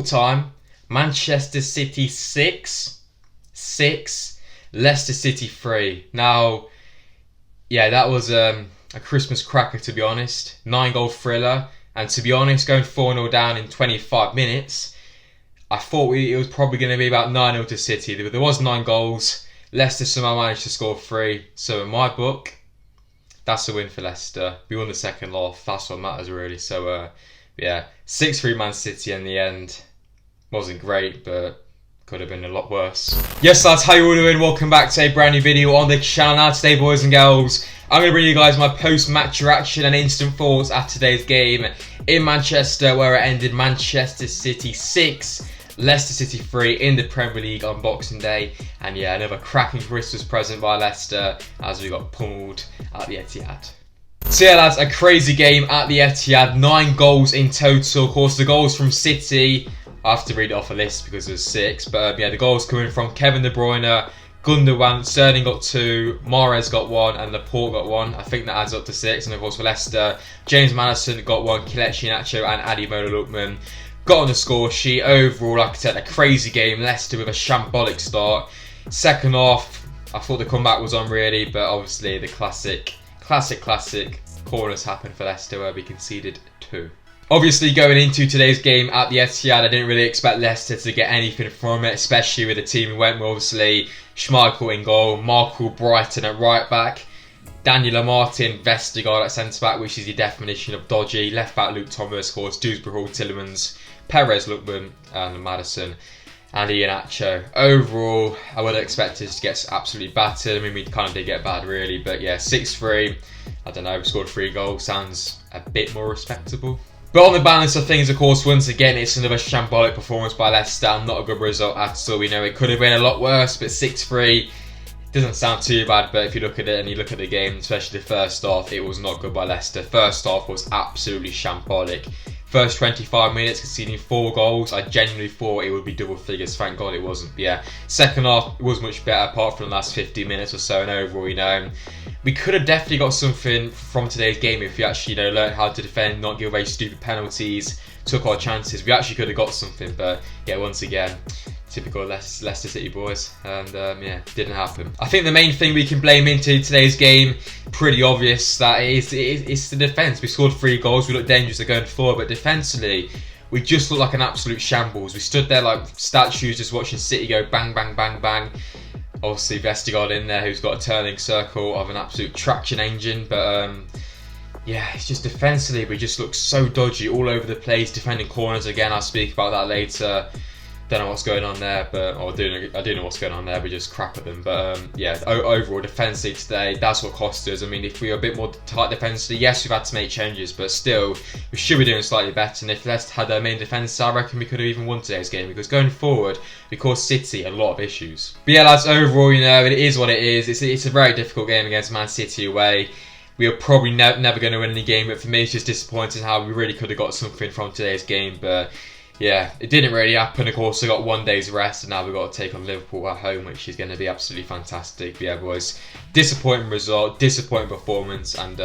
time, Manchester City 6, Leicester City 3. Now, yeah, that was a Christmas cracker, to be honest. 9-goal thriller. And to be honest, going 4-0 down in 25 minutes, I thought it was probably going to be about 9-0 to City. There was 9 goals. Leicester somehow managed to score 3. So in my book, that's a win for Leicester. We won the second half. That's what matters, really. So, yeah, 6-3 Man City in the end. Wasn't great, but could have been a lot worse. Yes, lads, how you all doing? Welcome back to a brand new video on the channel. Now today, boys and girls, I'm going to bring you guys my post-match reaction and instant thoughts at today's game in Manchester, where it ended Manchester City 6, Leicester City 3 in the Premier League on Boxing Day. And yeah, another cracking Christmas present by Leicester as we got pummeled at the Etihad. So yeah, lads, a crazy game at the Etihad. 9 goals in total. Of course, the goals from City, I have to read it off a list because there's 6. But yeah, the goals coming from Kevin De Bruyne, Gundogan, Sterling got 2, Mahrez got 1, and Laporte got 1. I think that adds up to 6. And of course for Leicester, James Maddison got 1, Kelechi Iheancho and Ademola Lookman got on the score sheet. Overall, like I said, a crazy game. Leicester with a shambolic start. Second half, I thought the comeback was on really, but obviously the classic corners happened for Leicester where we conceded 2. Obviously, going into today's game at the Etihad, I didn't really expect Leicester to get anything from it, especially with the team who went with. Obviously, Schmeichel in goal, Marco Brighton at right back, Daniel Martin, Vestergaard at centre back, which is the definition of dodgy. Left back Luke Thomas, of course, Dewsbury, Tillemans, Perez, Lookman, and Maddison, and Iheancho. Overall, I would have expected to get absolutely battered. I mean, we kind of did get bad, really, but yeah, 6-3. I don't know, we scored 3 goals. Sounds a bit more respectable. But on the balance of things, of course, once again, it's another shambolic performance by Leicester. Not a good result at all. We know it could have been a lot worse, but 6-3 doesn't sound too bad. But if you look at it and you look at the game, especially the first half, it was not good by Leicester. First half was absolutely shambolic. First 25 minutes, conceding 4 goals. I genuinely thought it would be double figures. Thank God it wasn't. But yeah, second half was much better, apart from the last 50 minutes or so. And overall, you know, we could have definitely got something from today's game if we actually, you know, learned how to defend, not give away stupid penalties, took our chances. We actually could have got something, but yeah, once again, typical Leicester City boys, and yeah, didn't happen. I think the main thing we can blame into today's game, pretty obvious, that it's the defence. We scored 3 goals, we looked dangerous at going forward, but defensively, we just looked like an absolute shambles. We stood there like statues just watching City go bang, bang, bang, bang. Obviously Vestergaard in there, who's got a turning circle of an absolute traction engine, but yeah, it's just defensively we just look so dodgy all over the place, defending corners again. I'll speak about that later. Don't know what's going on there, but I do know what's going on there. We just crap at them, but yeah, overall defensively today, that's what cost us. I mean, if we were a bit more tight defensively, yes, we've had to make changes, but still, we should be doing slightly better. And if Leicester had their main defence, I reckon we could have even won today's game, because going forward, we caused City a lot of issues. But yeah, lads, overall, you know, it is what it is. It's a very difficult game against Man City away. We are probably never going to win any game, but for me, it's just disappointing how we really could have got something from today's game, but yeah, it didn't really happen. Of course, we got 1 day's rest, and now we've got to take on Liverpool at home, which is going to be absolutely fantastic. But yeah, boys, disappointing result, disappointing performance, and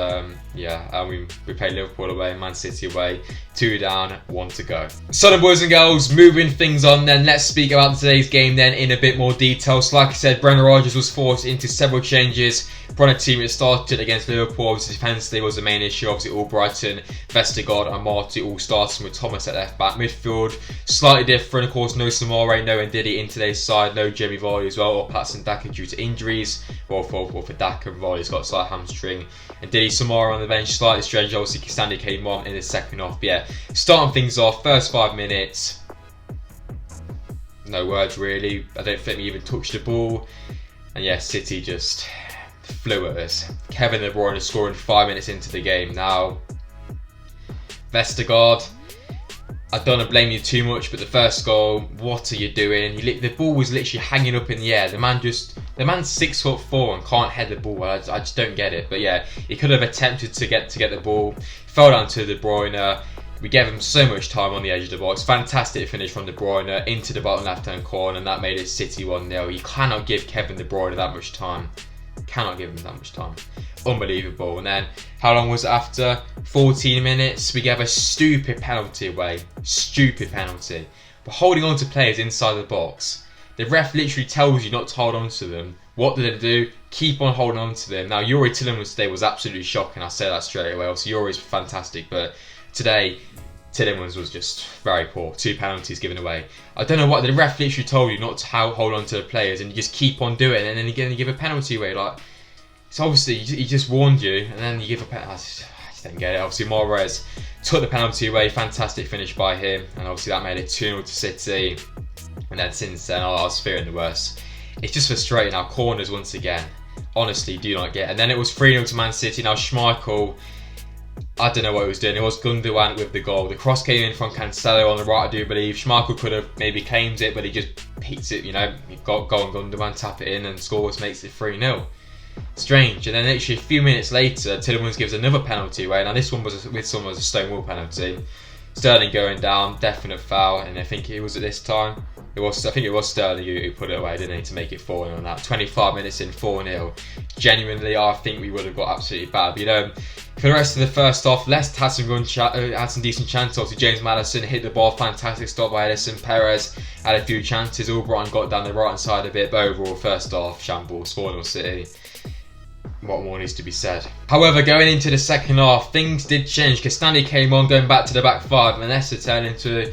yeah, we played Liverpool away, Man City away, 2 down, 1 to go. So then, boys and girls, moving things on then, let's speak about today's game then in a bit more detail. So like I said, Brendan Rodgers was forced into several changes from a team that started against Liverpool. Obviously, defensively was the main issue. Obviously, all Brighton, Vestergaard and Marty all starting with Thomas at left back. Midfield, slightly different. Of course, no Samare, no Ndidi in today's side, no Jamie Vardy as well, or Patson Daka due to injuries. Well, for Daka, Vardy's got a slight hamstring. Ndidi, Samare on the bench, slightly strange. Obviously, Kastandi came on in the second half. But yeah, starting things off, first 5 minutes, no words really. I don't think we even touched the ball. And yeah, City just flew at us. Kevin De Bruyne scoring 5 minutes into the game. Now, Vestergaard, I don't want to blame you too much, but the first goal, what are you doing? The ball was literally hanging up in the air. The man's 6'4" and can't head the ball. I just don't get it. But yeah, he could have attempted to get the ball. Fell down to De Bruyne. We gave him so much time on the edge of the box. Fantastic finish from De Bruyne into the bottom left-hand corner, and that made it City 1-0. You cannot give Kevin De Bruyne that much time. Cannot give him that much time. unbelievable. And then how long was it after? 14 minutes, we gave a stupid penalty away. Stupid penalty. But holding on to players inside the box, the ref literally tells you not to hold on to them. What did they do? Keep on holding on to them. Now, Youri Tielemans today was absolutely shocking. I say that straight away. Also, Youri's fantastic, but today, Tielemans was just very poor. 2 penalties given away. I don't know what the ref literally told you not to hold on to the players, and you just keep on doing it, and then again you give a penalty away. Like, it's obviously he just warned you, and then you give a penalty. I just don't get it. Obviously, Mahrez took the penalty away. Fantastic finish by him, and obviously that made it 2-0 to City. And then since then, I was fearing the worst. It's just frustrating now. Corners once again. Honestly, do not get. And then it was 3-0 to Man City. Now Schmeichel, I don't know what he was doing. It was Gundogan with the goal. The cross came in from Cancelo on the right, I do believe. Schmeichel could have maybe claimed it, but he just peeks it, you know. Go on Gundogan, tap it in, and scores, makes it 3-0. Strange. And then literally a few minutes later, Tielemans gives another penalty away. Now this one was a Stonewall penalty. Sterling going down, definite foul, and I think it was at this time. I think it was Sterling who put it away, didn't he, to make it 4-0 on that. 25 minutes in, 4-0. Genuinely, I think we would have got absolutely bad. But, you know, for the rest of the first half, Leicester had some decent chances. Obviously, James Maddison hit the ball, fantastic stop by Edison. Perez had a few chances. Bruyne got down the right hand side a bit, but overall, first half, shambles, 4-0 City. What more needs to be said? However, going into the second half, things did change. Castagne came on, going back to the back five, and Leicester turned into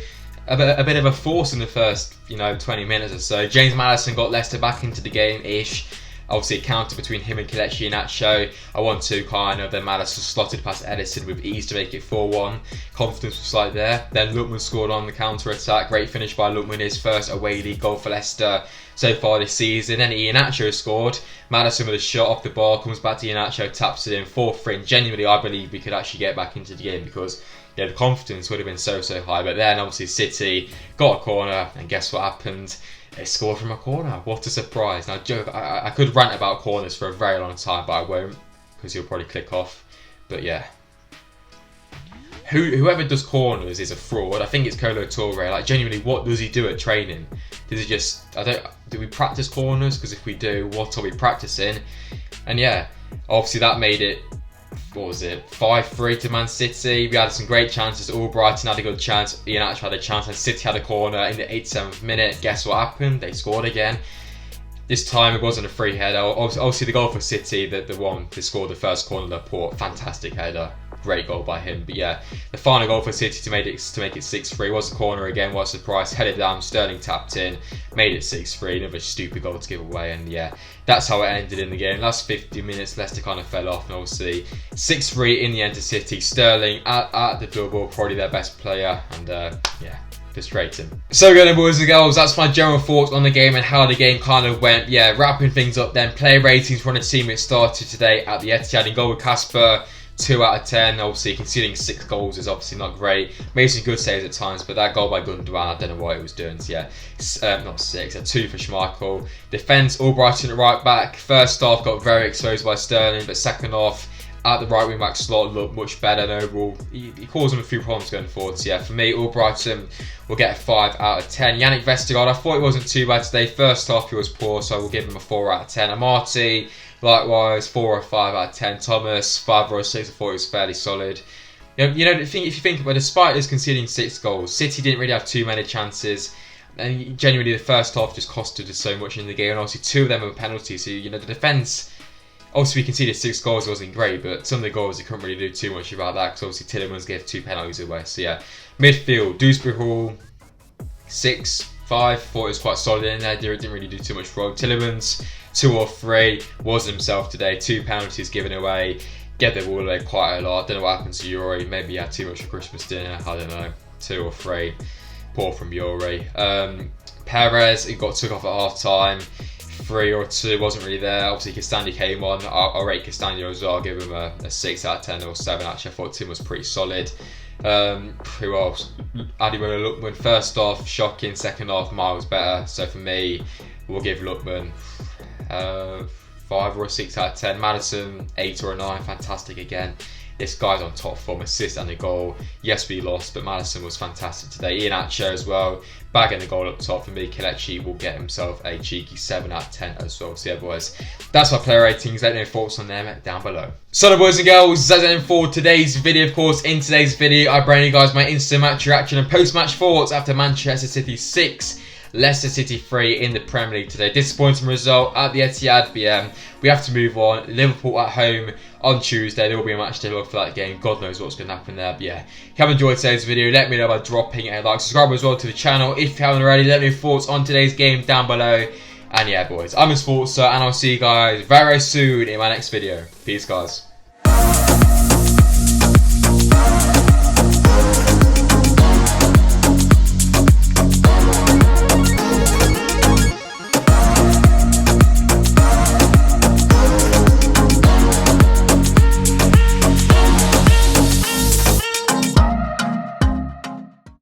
a bit of a force in the first, 20 minutes or so. James Maddison got Leicester back into the game-ish. Obviously, a counter between him and Kelechi Iheancho. I want to kind of, then Maddison slotted past Edison with ease to make it 4-1. Confidence was slight there. Then Lookman scored on the counter-attack. Great finish by Lookman, his first away league goal for Leicester so far this season. Then Iheancho scored. Maddison with a shot off the bar, comes back to Iheancho, taps it in, 4-3. And genuinely, I believe we could actually get back into the game because the confidence would have been so high. But then, obviously, City got a corner, and guess what happened? They scored from a corner. What a surprise. Now, I could rant about corners for a very long time, but I won't, because you'll probably click off. But yeah. Whoever does corners is a fraud. I think it's Kolo Touré. Like, genuinely, what does he do at training? Does he just... do we practice corners? Because if we do, what are we practicing? And yeah, obviously that made it... What was it? 5-3 to Man City. We had some great chances. Brighton had a good chance. Iheancho had a chance, and City had a corner in the 87th minute. Guess what happened? They scored again. This time it wasn't a free header. Obviously the goal for City, the one they scored the first corner, Laporte, fantastic header. Great goal by him. But yeah, the final goal for City to make it 6-3 was a corner again. What a surprise. Headed down, Sterling tapped in, made it 6-3. Another stupid goal to give away. And yeah, that's how it ended in the game. Last 50 minutes, Leicester kind of fell off. And obviously 6-3 in the end to City. Sterling at the double, probably their best player. And yeah, frustrating. So good, boys and girls, that's my general thoughts on the game and how the game kind of went. Yeah, wrapping things up then. Player ratings for the team it started today at the Etihad. In goal with Casper, 2 out of 10. Obviously, conceding 6 goals is obviously not great. Made some good saves at times, but that goal by Gundogan, I don't know what he was doing. So yeah, not 6, a 2 for Schmeichel. Defence, Brighton at right back. First half got very exposed by Sterling, but second half at the right wing back slot looked much better. And overall, he caused them a few problems going forward. So yeah, for me, Brighton will get a 5 out of 10. Yannick Vestergaard, I thought it wasn't too bad today. First half he was poor, so I will give him a 4 out of 10. Amati, likewise, 4 or 5 out of 10. Thomas, 5 or 6. I thought it was fairly solid. If you think about it, despite us conceding 6 goals, City didn't really have too many chances. And genuinely, the first half just costed us so much in the game. And obviously, 2 of them were penalties. So, the defence, obviously, we conceded 6 goals. It wasn't great. But some of the goals, you couldn't really do too much about that. Because obviously, Tielemans gave 2 penalties away. So, yeah. Midfield, Dewsbury Hall, 6, 5. Thought it was quite solid in there. Didn't really do too much wrong. Tielemans, 2 or 3, was himself today. 2 penalties given away. Get the ball away quite a lot. I don't know what happened to Youri. Maybe he had too much for Christmas dinner. I don't know. 2 or 3. Poor from Youri. Perez, he got took off at half time. 3 or 2, wasn't really there. Obviously, Castagne came on. I'll rate Castagne as well. I'll give him a 6 out of 10 or 7. Actually, I thought Tim was pretty solid. Who else? Ademola Lookman. First half, shocking. Second half, miles better. So for me, we'll give Lookman 5 or 6 out of 10. Maddison, 8 or 9, fantastic again. this guy's on top form, assist and a goal. Yes, we lost, but Maddison was fantastic today. Iheancho as well, bagging the goal up top for me. Kelechi will get himself a cheeky 7 out of 10 as well. So yeah, boys, that's my player ratings. Let me know your thoughts on them down below. So the boys and girls, that's it for today's video. Of course, in today's video, I bring you guys my instant match reaction and post-match thoughts after Manchester City 6, Leicester City 3 in the Premier League today. Disappointing result at the Etihad, but we have to move on. Liverpool at home on Tuesday. There will be a match to look for that game. God knows what's going to happen there. But yeah, if you have enjoyed today's video, let me know by dropping a like. Subscribe as well to the channel if you haven't already. Let me know your thoughts on today's game down below. And yeah, boys, I'm Sportsa, and I'll see you guys very soon in my next video. Peace, guys.